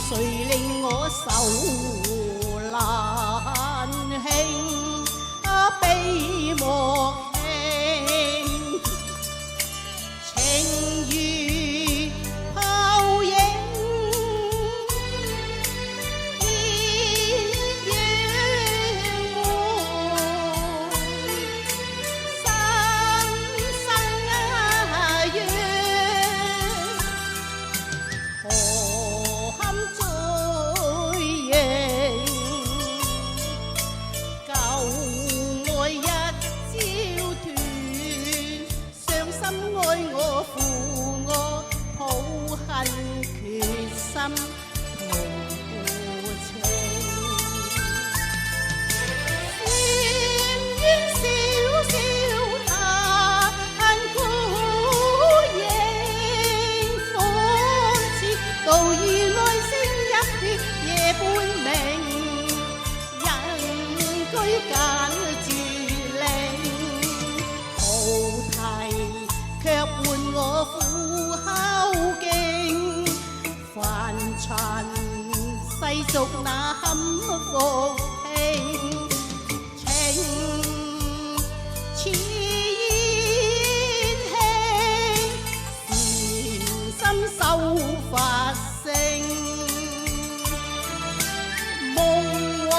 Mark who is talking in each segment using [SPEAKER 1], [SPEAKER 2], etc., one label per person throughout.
[SPEAKER 1] 誰令我受難輕悲莫輕，情如泡影，熱讓我深深怨，何堪追認，舊愛一朝斷，傷心愛我負我，抱恨決心同負情，禪院小小嘆孤影，仿似道義內聲一血夜半明，人居間絕靈，菩提卻伴我苦口徑，凡塵世俗那堪復聽，情似煙氣，禪心修法性，夢幻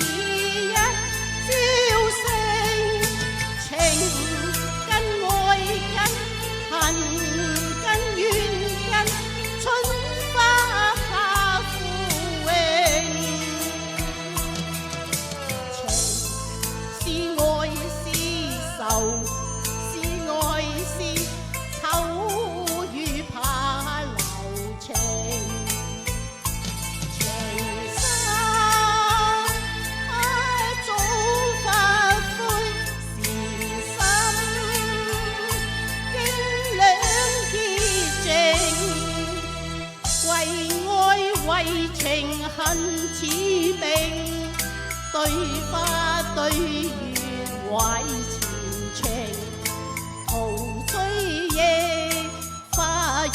[SPEAKER 1] 已一朝醒，情跟愛跟恨跟怨跟春花化枯榮，情是愛是愁，是愛是愁與怕留情，情深早發灰，禪心經兩潔淨，為愛為情恨似冰，對花對月懷前程，陶醉夜花月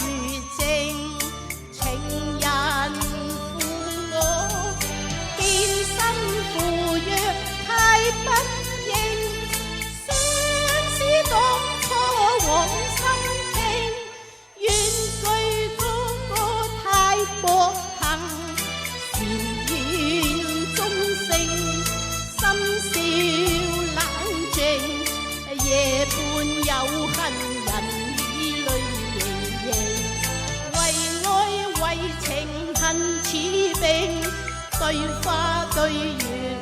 [SPEAKER 1] 正，情人負我，變身負約太不應，相思當初往心聽，怨句嗰個太薄幸，禪院中性，深笑冷靜，夜半有恨人以淚盈盈，為愛為情恨似冰，對花對月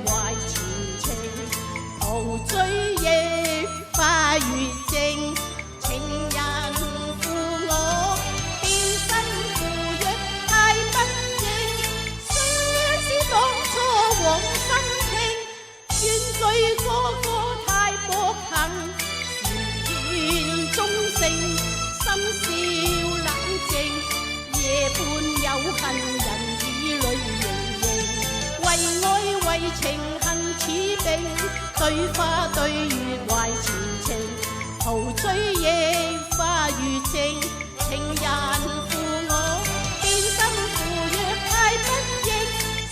[SPEAKER 1] 懷前程，陶醉夜花月正，情人負我，變身負約太不應，相思當初往心聽，怨句嗰個太薄幸，禪院中性，深笑冷靜，夜半有恨人以淚盈盈，為愛為情恨似冰，對花對月懷前程，陶醉夜花月正，情人負我，變心負約太不應，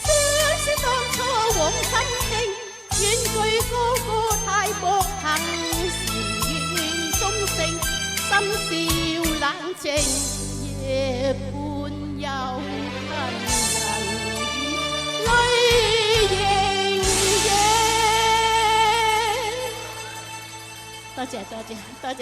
[SPEAKER 1] 相思當初往心聽，怨句嗰個太薄幸，禪院中性，深笑冷靜，夜半有恨人以淚盈盈。多謝大家。